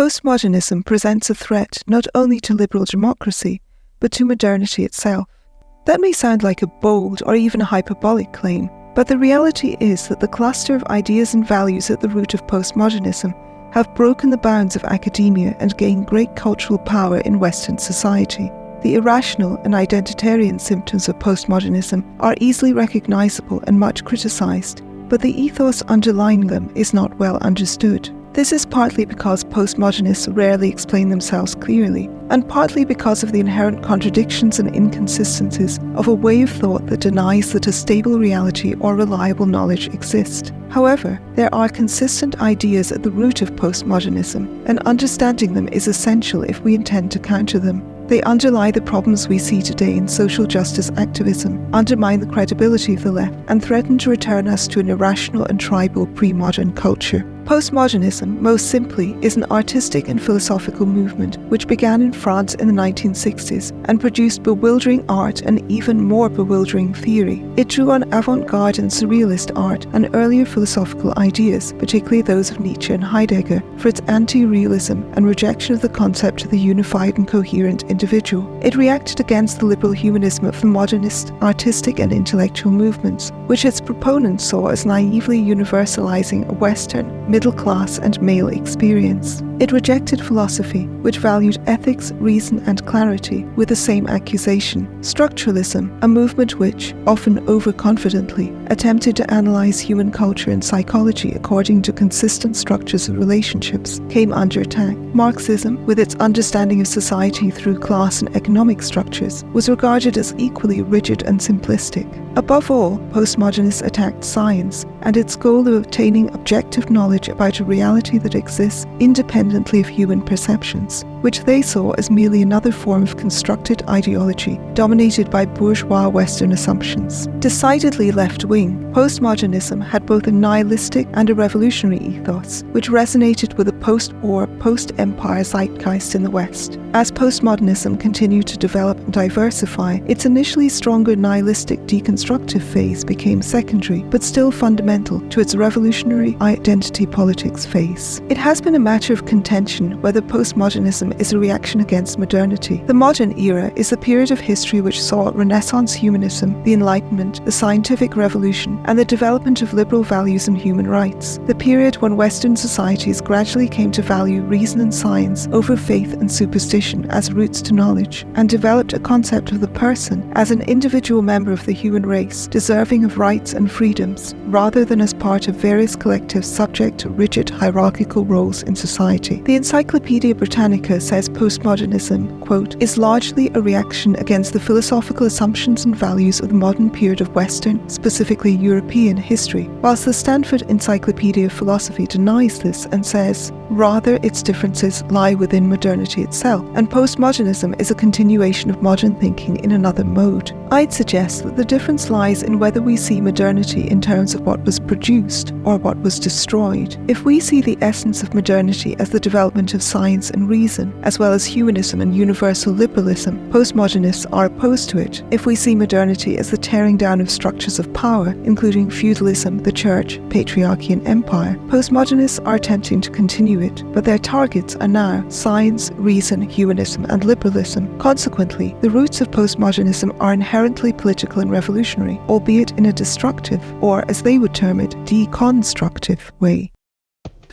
Postmodernism presents a threat not only to liberal democracy, but to modernity itself. That may sound like a bold or even a hyperbolic claim, but the reality is that the cluster of ideas and values at the root of postmodernism have broken the bounds of academia and gained great cultural power in Western society. The irrational and identitarian symptoms of postmodernism are easily recognizable and much criticized, but the ethos underlying them is not well understood. This is partly because postmodernists rarely explain themselves clearly, and partly because of the inherent contradictions and inconsistencies of a way of thought that denies that a stable reality or reliable knowledge exist. However, there are consistent ideas at the root of postmodernism, and understanding them is essential if we intend to counter them. They underlie the problems we see today in social justice activism, undermine the credibility of the left, and threaten to return us to an irrational and tribal pre-modern culture. Postmodernism, most simply, is an artistic and philosophical movement which began in France in the 1960s and produced bewildering art and even more bewildering theory. It drew on avant-garde and surrealist art and earlier philosophical ideas, particularly those of Nietzsche and Heidegger, for its anti-realism and rejection of the concept of the unified and coherent individual. It reacted against the liberal humanism of the modernist, artistic and intellectual movements, which its proponents saw as naively universalizing a Western, middle-class and male experience. It rejected philosophy, which valued ethics, reason and clarity with the same accusation. Structuralism, a movement which, often overconfidently, attempted to analyze human culture and psychology according to consistent structures of relationships, came under attack. Marxism, with its understanding of society through class and economic structures, was regarded as equally rigid and simplistic. Above all, postmodernists attacked science and its goal of obtaining objective knowledge about a reality that exists independently of human perceptions, which they saw as merely another form of constructed ideology dominated by bourgeois Western assumptions. Decidedly left-wing, postmodernism had both a nihilistic and a revolutionary ethos, which resonated with a post-war, post-empire zeitgeist in the West. As postmodernism continued to develop and diversify, its initially stronger nihilistic deconstructive phase became secondary, but still fundamental to its revolutionary identity politics phase. It has been a matter of contention whether postmodernism is a reaction against modernity. The modern era is a period of history which saw Renaissance humanism, the Enlightenment, the scientific revolution, and the development of liberal values and human rights. The period when Western societies gradually came to value reason and science over faith and superstition as routes to knowledge, and developed a concept of the person as an individual member of the human race, deserving of rights and freedoms, rather than as part of various collectives subject to rigid hierarchical roles in society. The Encyclopedia Britannica says postmodernism, quote, is largely a reaction against the philosophical assumptions and values of the modern period of Western, specifically European, history, whilst the Stanford Encyclopedia of Philosophy denies this and says, rather its differences lie within modernity itself, and postmodernism is a continuation of modern thinking in another mode. I'd suggest that the difference lies in whether we see modernity in terms of what was produced or what was destroyed. If we see the essence of modernity as the development of science and reason, as well as humanism and universal liberalism, postmodernists are opposed to it. If we see modernity as the tearing down of structures of power, including feudalism, the church, patriarchy and empire, postmodernists are attempting to continue it, but their targets are now science, reason, humanism and liberalism. Consequently, the roots of postmodernism are inherently political and revolutionary, albeit in a destructive, or as they would term it, deconstructive way.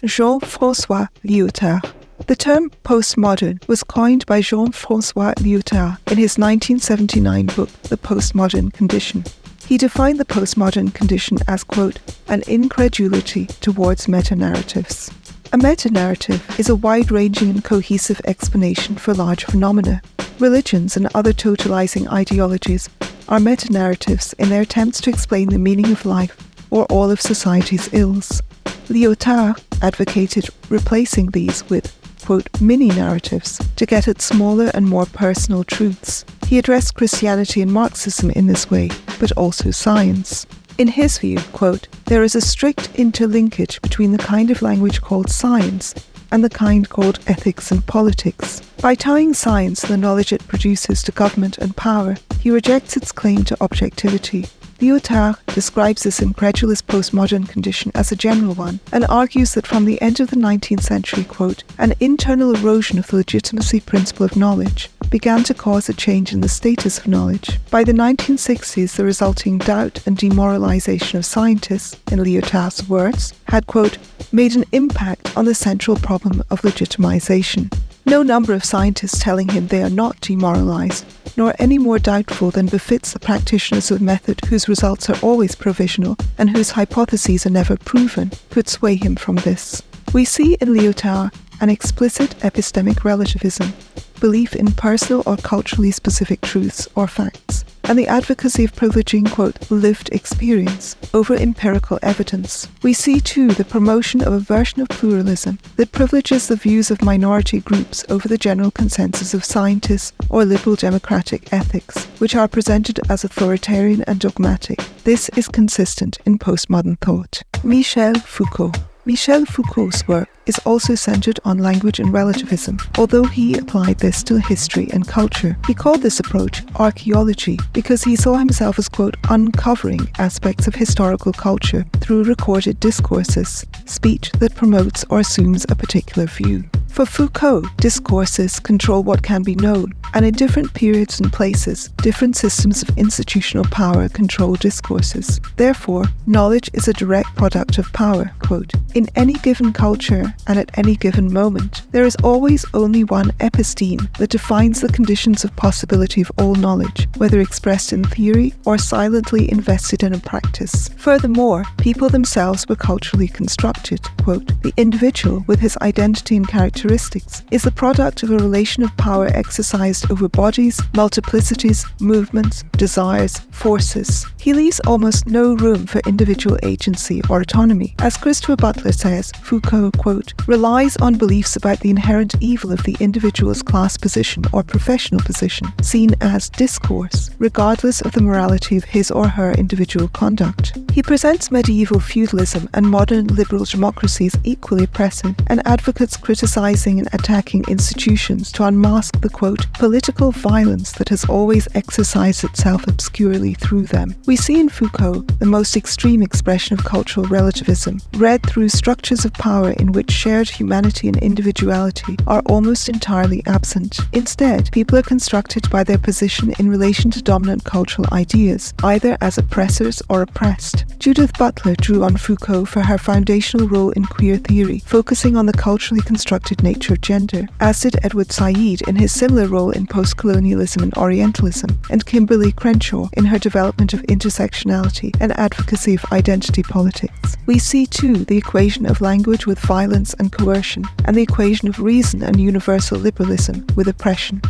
Jean-François Lyotard. The term postmodern was coined by Jean-François Lyotard in his 1979 book, The Postmodern Condition. He defined the postmodern condition as, quote, an incredulity towards meta-narratives. A meta-narrative is a wide-ranging and cohesive explanation for large phenomena. Religions and other totalizing ideologies are meta-narratives in their attempts to explain the meaning of life or all of society's ills. Lyotard advocated replacing these with, quote, mini-narratives to get at smaller and more personal truths. He addressed Christianity and Marxism in this way, but also science. In his view, quote, there is a strict interlinkage between the kind of language called science and the kind called ethics and politics. By tying science and the knowledge it produces to government and power, he rejects its claim to objectivity. Lyotard describes this incredulous postmodern condition as a general one and argues that from the end of the 19th century, quote, an internal erosion of the legitimacy principle of knowledge began to cause a change in the status of knowledge. By the 1960s, the resulting doubt and demoralization of scientists, in Lyotard's words, had, quote, made an impact on the central problem of legitimization. No number of scientists telling him they are not demoralized, nor any more doubtful than befits the practitioners of method whose results are always provisional and whose hypotheses are never proven, could sway him from this. We see in Lyotard an explicit epistemic relativism, belief in personal or culturally specific truths or facts, and the advocacy of privileging, quote, lived experience over empirical evidence. We see too the promotion of a version of pluralism that privileges the views of minority groups over the general consensus of scientists or liberal democratic ethics, which are presented as authoritarian and dogmatic. This is consistent in postmodern thought. Michel Foucault. Michel Foucault's work is also centered on language and relativism, although he applied this to history and culture. He called this approach archaeology because he saw himself as, quote, uncovering aspects of historical culture through recorded discourses, speech that promotes or assumes a particular view. For Foucault, discourses control what can be known, and in different periods and places, different systems of institutional power control discourses. Therefore, knowledge is a direct product of power, quote, in any given culture and at any given moment, there is always only one episteme that defines the conditions of possibility of all knowledge, whether expressed in theory or silently invested in a practice. Furthermore, people themselves were culturally constructed, quote, the individual with his identity and characteristics is the product of a relation of power exercised over bodies, multiplicities, movements, desires, forces. He leaves almost no room for individual agency or autonomy. As Christopher Butler says, Foucault, quote, relies on beliefs about the inherent evil of the individual's class position or professional position, seen as discourse, regardless of the morality of his or her individual conduct. He presents medieval feudalism and modern liberal democracy as equally oppressive and advocates criticizing and attacking institutions to unmask the, quote, political violence that has always exercised itself obscurely through them. We see in Foucault the most extreme expression of cultural relativism, read through structures of power in which shared humanity and individuality are almost entirely absent. Instead, people are constructed by their position in relation to dominant cultural ideas, either as oppressors or oppressed. Judith Butler drew on Foucault for her foundational role in queer theory, focusing on the culturally constructed nature of gender, as did Edward Said in his similar role in post-colonialism and Orientalism, and Kimberly Crenshaw in her development of intersectionality and advocacy of identity politics. We see too the equation of language with violence and coercion, and the equation of reason and universal liberalism with oppression.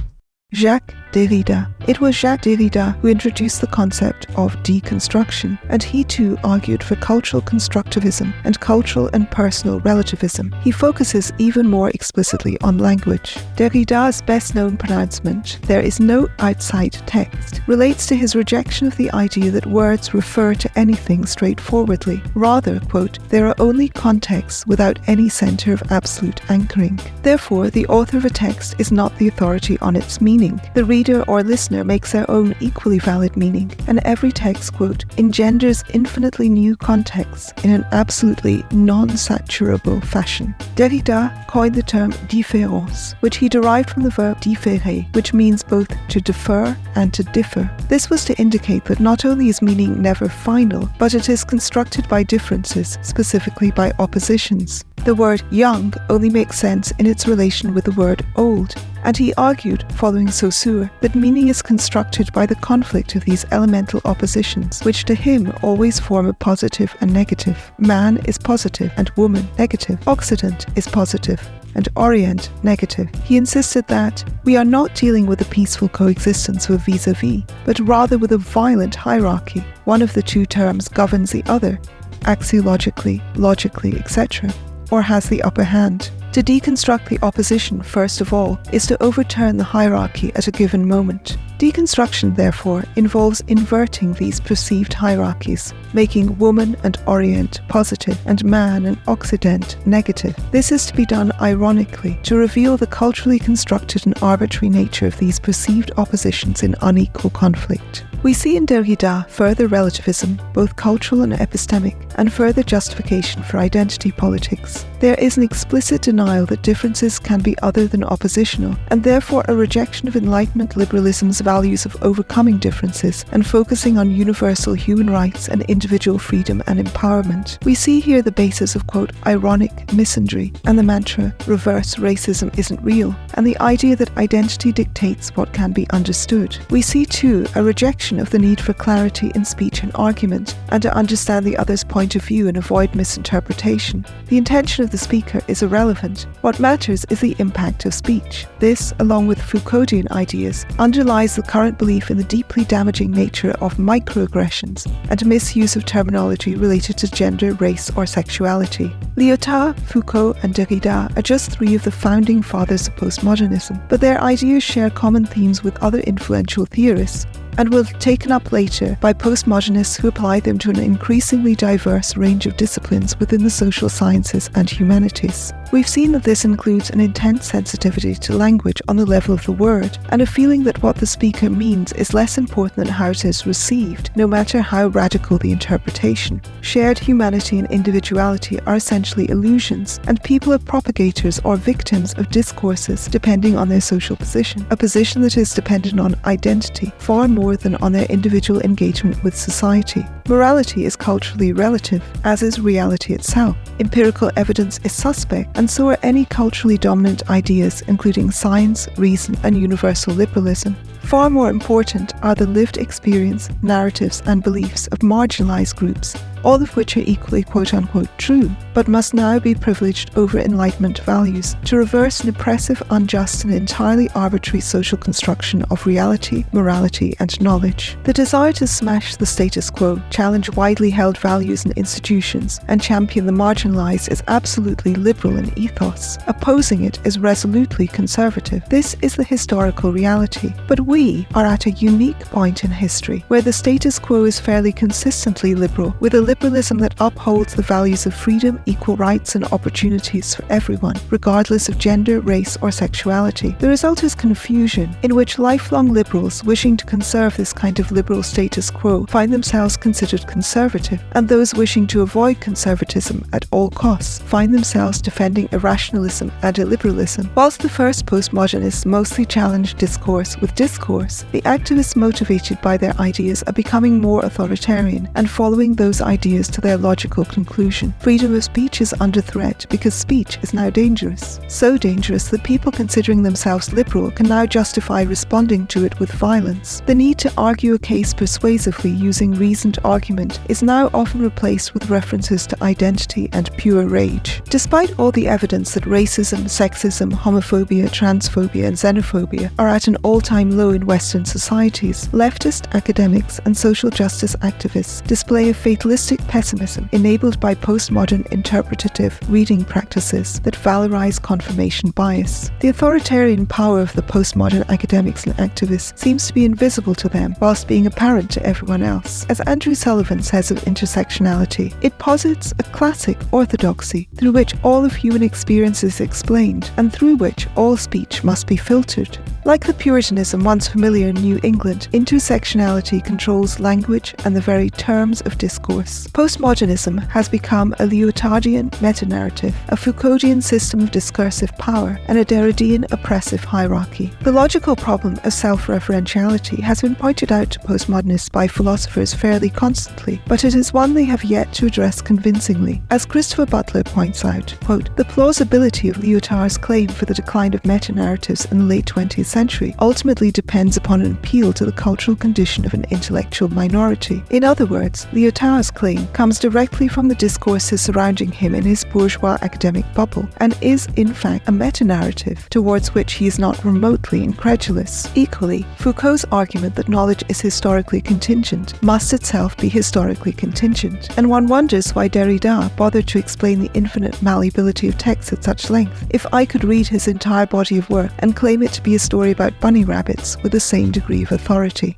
Jacques Derrida. It was Jacques Derrida who introduced the concept of deconstruction, and he too argued for cultural constructivism and cultural and personal relativism. He focuses even more explicitly on language. Derrida's best-known pronouncement, "There is no outside text," relates to his rejection of the idea that words refer to anything straightforwardly. Rather, quote, there are only contexts without any center of absolute anchoring. Therefore, the author of a text is not the authority on its meaning. The reader or listener makes their own equally valid meaning, and every text, quote, engenders infinitely new contexts in an absolutely non-saturable fashion. Derrida coined the term différence, which he derived from the verb différer, which means both to defer and to differ. This was to indicate that not only is meaning never final, but it is constructed by differences, specifically by oppositions. The word young only makes sense in its relation with the word old, and he argued, following Saussure, that meaning is constructed by the conflict of these elemental oppositions, which to him always form a positive and negative. Man is positive and woman negative. Occident is positive and Orient negative. He insisted that we are not dealing with a peaceful coexistence with vis-a-vis, but rather with a violent hierarchy. One of the two terms governs the other, axiologically, logically, etc., or has the upper hand. To deconstruct the opposition, first of all, is to overturn the hierarchy at a given moment. Deconstruction, therefore, involves inverting these perceived hierarchies, making woman and Orient positive and man and Occident negative. This is to be done ironically to reveal the culturally constructed and arbitrary nature of these perceived oppositions in unequal conflict. We see in Derrida further relativism, both cultural and epistemic, and further justification for identity politics. There is an explicit denial that differences can be other than oppositional, and therefore a rejection of Enlightenment liberalism's values of overcoming differences and focusing on universal human rights and individual freedom and empowerment. We see here the basis of, quote, ironic misandry, and the mantra, reverse racism isn't real, and the idea that identity dictates what can be understood. We see too a rejection of the need for clarity in speech and argument, and to understand the other's point of view and avoid misinterpretation. The intention of the speaker is irrelevant. What matters is the impact of speech. This, along with Foucauldian ideas, underlies the current belief in the deeply damaging nature of microaggressions and misuse of terminology related to gender, race, or sexuality. Lyotard, Foucault, and Derrida are just three of the founding fathers of postmodernism, but their ideas share common themes with other influential theorists, and were taken up later by postmodernists who applied them to an increasingly diverse range of disciplines within the social sciences and humanities. We've seen that this includes an intense sensitivity to language on the level of the word, and a feeling that what the speaker means is less important than how it is received, no matter how radical the interpretation. Shared humanity and individuality are essentially illusions, and people are propagators or victims of discourses depending on their social position, a position that is dependent on identity far more than on their individual engagement with society. Morality is culturally relative, as is reality itself. Empirical evidence is suspect, and so are any culturally dominant ideas, including science, reason, and universal liberalism. Far more important are the lived experience, narratives, and beliefs of marginalized groups, all of which are equally quote-unquote true, but must now be privileged over Enlightenment values to reverse an oppressive, unjust, and entirely arbitrary social construction of reality, morality, and knowledge. The desire to smash the status quo, challenge widely held values and institutions, and champion the marginalized is absolutely liberal in ethos. Opposing it is resolutely conservative. This is the historical reality. But we are at a unique point in history where the status quo is fairly consistently liberal, with a liberalism that upholds the values of freedom, equal rights, and opportunities for everyone, regardless of gender, race, or sexuality. The result is confusion, in which lifelong liberals wishing to conserve this kind of liberal status quo find themselves considered conservative, and those wishing to avoid conservatism at all costs find themselves defending irrationalism and illiberalism. Whilst the first postmodernists mostly challenged discourse with discourse, the activists motivated by their ideas are becoming more authoritarian and following those ideas to their logical conclusion. Freedom of speech is under threat because speech is now dangerous. So dangerous that people considering themselves liberal can now justify responding to it with violence. The need to argue a case persuasively using reasoned argument is now often replaced with references to identity and pure rage. Despite all the evidence that racism, sexism, homophobia, transphobia, and xenophobia are at an all-time low in Western societies, leftist academics and social justice activists display a fatalistic pessimism enabled by postmodern interpretative reading practices that valorize confirmation bias. The authoritarian power of the postmodern academics and activists seems to be invisible to them, whilst being apparent to everyone else. As Andrew Sullivan says of intersectionality, it posits a classic orthodoxy through which all of human experience is explained, and through which all speech must be filtered. Like the Puritanism once familiar in New England, intersectionality controls language and the very terms of discourse. Postmodernism has become a Lyotardian meta-narrative, a Foucauldian system of discursive power, and a Derridean oppressive hierarchy. The logical problem of self-referentiality has been pointed out to postmodernists by philosophers fairly constantly, but it is one they have yet to address convincingly. As Christopher Butler points out, quote, the plausibility of Lyotard's claim for the decline of meta-narratives in the late 20th century ultimately depends upon an appeal to the cultural condition of an intellectual minority. In other words, Lyotard's claim claim comes directly from the discourses surrounding him in his bourgeois academic bubble, and is in fact a meta-narrative towards which he is not remotely incredulous. Equally, Foucault's argument that knowledge is historically contingent must itself be historically contingent, and one wonders why Derrida bothered to explain the infinite malleability of text at such length, if I could read his entire body of work and claim it to be a story about bunny rabbits with the same degree of authority.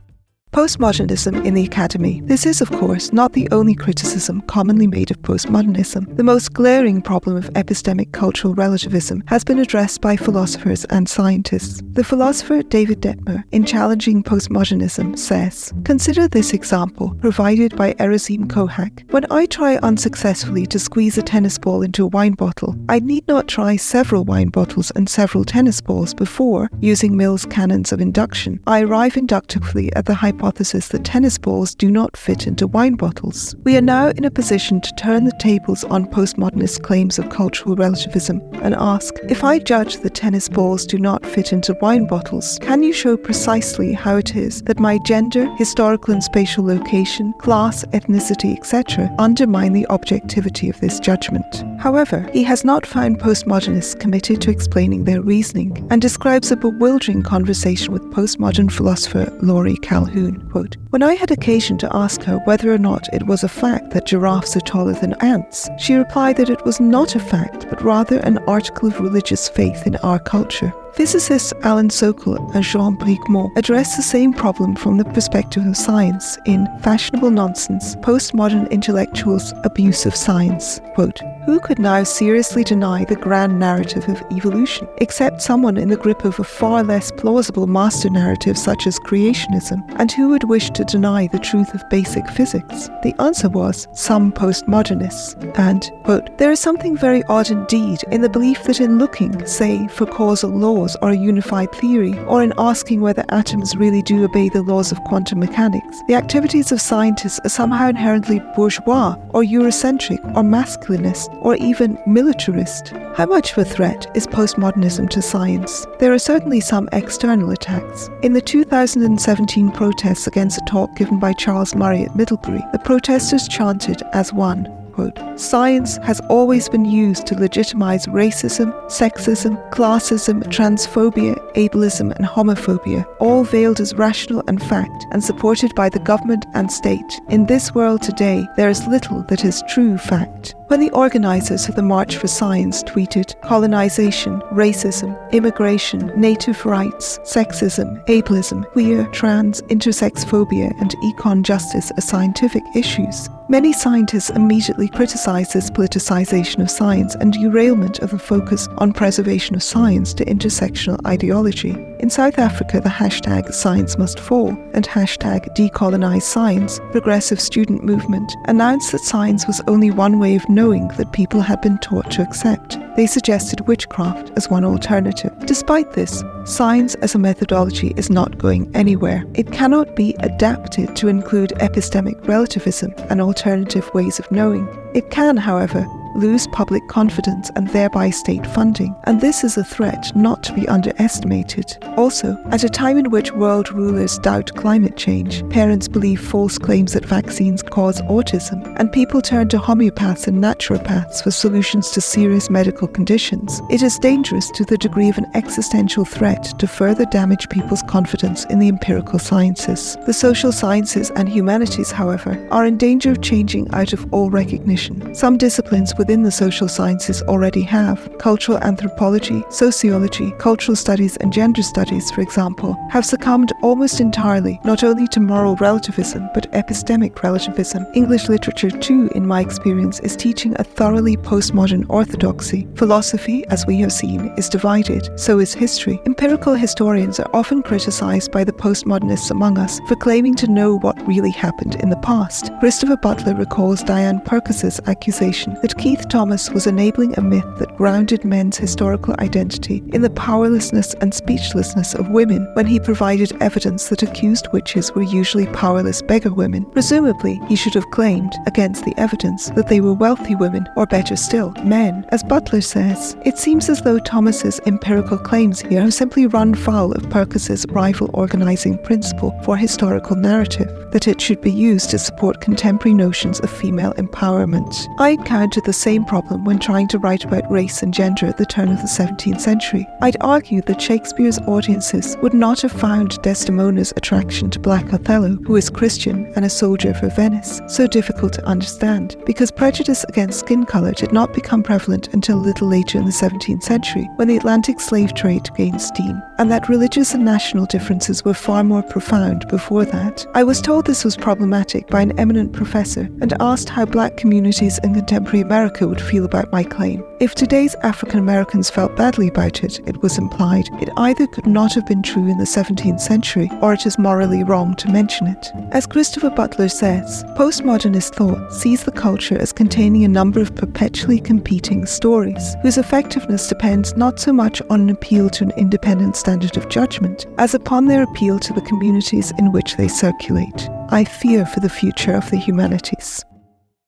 Postmodernism in the academy. This is, of course, not the only criticism commonly made of postmodernism. The most glaring problem of epistemic cultural relativism has been addressed by philosophers and scientists. The philosopher David Detmer, in challenging postmodernism, says, "Consider this example, provided by Erasime Kohak. When I try unsuccessfully to squeeze a tennis ball into a wine bottle, I need not try several wine bottles and several tennis balls before, using Mill's canons of induction, I arrive inductively at the hypothesis that tennis balls do not fit into wine bottles." We are now in a position to turn the tables on postmodernist claims of cultural relativism and ask, if I judge that tennis balls do not fit into wine bottles, can you show precisely how it is that my gender, historical and spatial location, class, ethnicity, etc. undermine the objectivity of this judgment? However, he has not found postmodernists committed to explaining their reasoning, and describes a bewildering conversation with postmodern philosopher Laurie Calhoun. Quote, "When I had occasion to ask her whether or not it was a fact that giraffes are taller than ants, she replied that it was not a fact, but rather an article of religious faith in our culture." Physicists Alan Sokal and Jean Bricmont address the same problem from the perspective of science in Fashionable Nonsense, Postmodern Intellectuals' Abuse of Science. Quote, "Who could now seriously deny the grand narrative of evolution, except someone in the grip of a far less plausible master narrative such as creationism, and who would wish to deny the truth of basic physics? The answer was, some postmodernists." And, quote, "There is something very odd indeed in the belief that in looking, say, for causal laws or a unified theory, or in asking whether atoms really do obey the laws of quantum mechanics, the activities of scientists are somehow inherently bourgeois, or Eurocentric, or masculinist, or even militarist. How much of a threat is postmodernism to science? There are certainly some external attacks. In the 2017 protests against a talk given by Charles Murray at Middlebury, the protesters chanted as one, quote, "Science has always been used to legitimize racism, sexism, classism, transphobia, ableism and homophobia, all veiled as rational and fact and supported by the government and state. In this world today, there is little that is true fact." When the organizers of the March for Science tweeted, "Colonization, racism, immigration, native rights, sexism, ableism, queer, trans, intersex phobia and econ justice are scientific issues," many scientists immediately criticized this politicization of science and derailment of the focus on preservation of science to intersectional ideology. In South Africa, the hashtag Science Must Fall and hashtag Decolonize Science, progressive student movement, announced that science was only one way of knowing that people had been taught to accept. They suggested witchcraft as one alternative. Despite this, science as a methodology is not going anywhere. It cannot be adapted to include epistemic relativism and alternative ways of knowing. It can, however, lose public confidence and thereby state funding, and this is a threat not to be underestimated. Also, at a time in which world rulers doubt climate change, parents believe false claims that vaccines cause autism, and people turn to homeopaths and naturopaths for solutions to serious medical conditions, it is dangerous to the degree of an existential threat to further damage people's confidence in the empirical sciences. The social sciences and humanities, however, are in danger of changing out of all recognition. Some disciplines within the social sciences already have. Cultural anthropology, sociology, cultural studies and gender studies, for example, have succumbed almost entirely not only to moral relativism but epistemic relativism. English literature too, in my experience, is teaching a thoroughly postmodern orthodoxy. Philosophy, as we have seen, is divided. So is history. Empirical historians are often criticized by the postmodernists among us for claiming to know what really happened in the past. Christopher Butler recalls Diane Perkis's accusation that Keith Thomas was enabling a myth that grounded men's historical identity in the powerlessness and speechlessness of women when he provided evidence that accused witches were usually powerless beggar women. Presumably, he should have claimed, against the evidence, that they were wealthy women, or better still, men. As Butler says, it seems as though Thomas's empirical claims here have simply run foul of Perkis's rival organizing principle for historical narrative. that it should be used to support contemporary notions of female empowerment. I encountered the same problem when trying to write about race and gender at the turn of the 17th century. I'd argue that Shakespeare's audiences would not have found Desdemona's attraction to Black Othello, who is Christian and a soldier for Venice, so difficult to understand, because prejudice against skin colour did not become prevalent until a little later in the 17th century, when the Atlantic slave trade gained steam, and that religious and national differences were far more profound before that. I was told this was problematic by an eminent professor and asked how black communities in contemporary America would feel about my claim. If today's African Americans felt badly about it, it was implied, it either could not have been true in the 17th century or it is morally wrong to mention it. As Christopher Butler says, postmodernist thought sees the culture as containing a number of perpetually competing stories, whose effectiveness depends not so much on an appeal to an independent standard of judgment, as upon their appeal to the communities in which they circulate. I fear for the future of the humanities.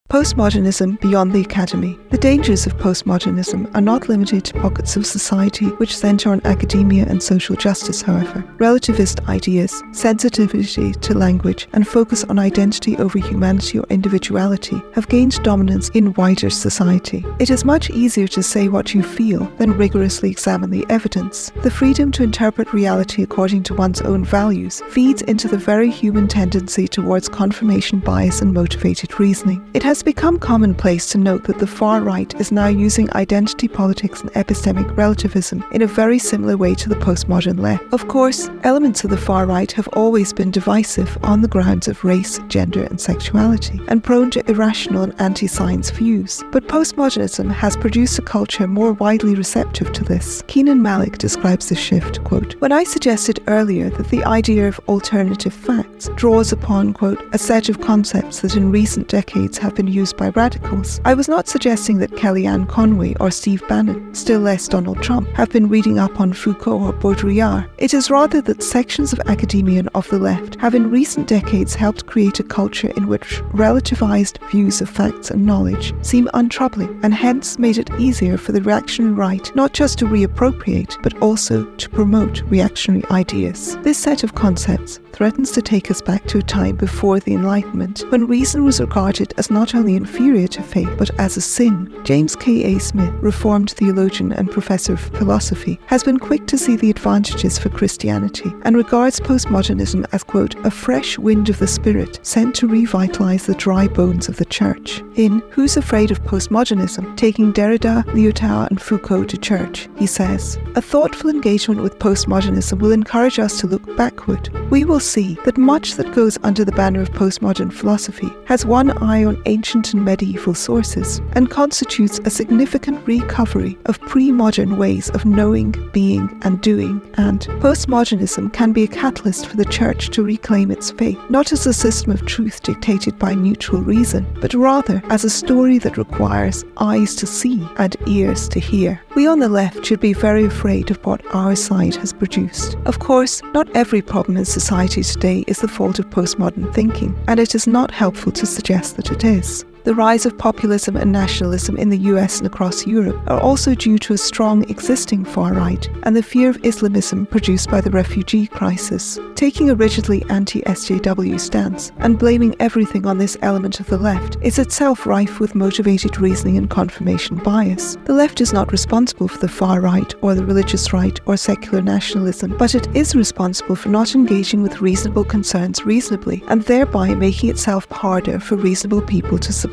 Postmodernism beyond the academy. The dangers of postmodernism are not limited to pockets of society which centre on academia and social justice, however. Relativist ideas, sensitivity to language, and focus on identity over humanity or individuality have gained dominance in wider society. It is much easier to say what you feel than rigorously examine the evidence. The freedom to interpret reality according to one's own values feeds into the very human tendency towards confirmation bias and motivated reasoning. It has become commonplace to note that the far right is now using identity politics and epistemic relativism in a very similar way to the postmodern left. Of course, elements of the far right have always been divisive on the grounds of race, gender and sexuality, and prone to irrational and anti-science views. But postmodernism has produced a culture more widely receptive to this. Keenan Malik describes the shift, quote, "When I suggested earlier that the idea of alternative facts draws upon, quote, a set of concepts that in recent decades have been used by radicals, I was not suggesting that Kellyanne Conway or Steve Bannon, still less Donald Trump, have been reading up on Foucault or Baudrillard. It is rather that sections of academia and of the left have in recent decades helped create a culture in which relativized views of facts and knowledge seem untroubling, and hence made it easier for the reactionary right not just to reappropriate, but also to promote reactionary ideas. This set of concepts threatens to take us back to a time before the Enlightenment, when reason was regarded as not only inferior to faith, but as a sin. James K.A. Smith, Reformed theologian and professor of philosophy, has been quick to see the advantages for Christianity, and regards postmodernism as, quote, a fresh wind of the spirit sent to revitalize the dry bones of the church. In Who's Afraid of Postmodernism, taking Derrida, Lyotard and Foucault to church, he says, a thoughtful engagement with postmodernism will encourage us to look backward. We will see that much that goes under the banner of postmodern philosophy has one eye on ancient and medieval sources, and constitutes a significant recovery of pre-modern ways of knowing, being and doing, and postmodernism can be a catalyst for the church to reclaim its faith, not as a system of truth dictated by neutral reason, but rather as a story that requires eyes to see and ears to hear. We on the left should be very afraid of what our side has produced. Of course, not every problem in society today is the fault of postmodern thinking, and it is not helpful to suggest that it is. The rise of populism and nationalism in the US and across Europe are also due to a strong existing far right and the fear of Islamism produced by the refugee crisis. Taking a rigidly anti-SJW stance and blaming everything on this element of the left is itself rife with motivated reasoning and confirmation bias. The left is not responsible for the far right or the religious right or secular nationalism, but it is responsible for not engaging with reasonable concerns reasonably and thereby making itself harder for reasonable people to support.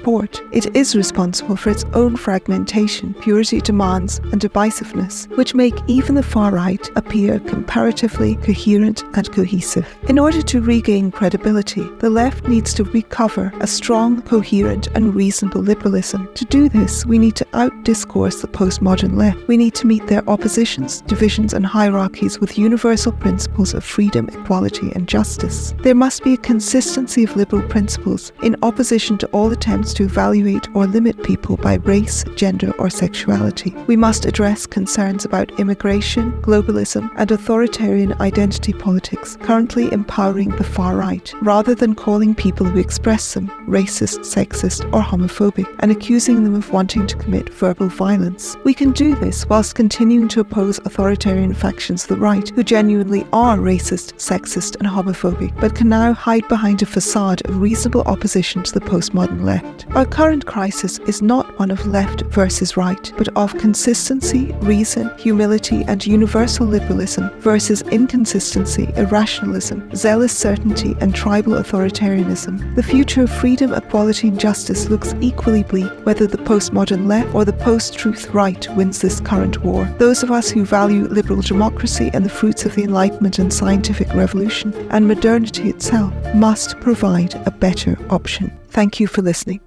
It is responsible for its own fragmentation, purity demands and divisiveness, which make even the far right appear comparatively coherent and cohesive. In order to regain credibility, the left needs to recover a strong, coherent and reasonable liberalism. To do this, we need to out-discourse the postmodern left. We need to meet their oppositions, divisions and hierarchies with universal principles of freedom, equality and justice. There must be a consistency of liberal principles in opposition to all attempts attempts to evaluate or limit people by race, gender, or sexuality. We must address concerns about immigration, globalism, and authoritarian identity politics currently empowering the far right, rather than calling people who express them racist, sexist, or homophobic, and accusing them of wanting to commit verbal violence. We can do this whilst continuing to oppose authoritarian factions of the right who genuinely are racist, sexist, and homophobic, but can now hide behind a facade of reasonable opposition to the postmodern left. Our current crisis is not one of left versus right, but of consistency, reason, humility, and universal liberalism versus inconsistency, irrationalism, zealous certainty, and tribal authoritarianism. The future of freedom, equality, and justice looks equally bleak whether the postmodern left or the post-truth right wins this current war. Those of us who value liberal democracy and the fruits of the Enlightenment and scientific revolution and modernity itself must provide a better option. Thank you for listening.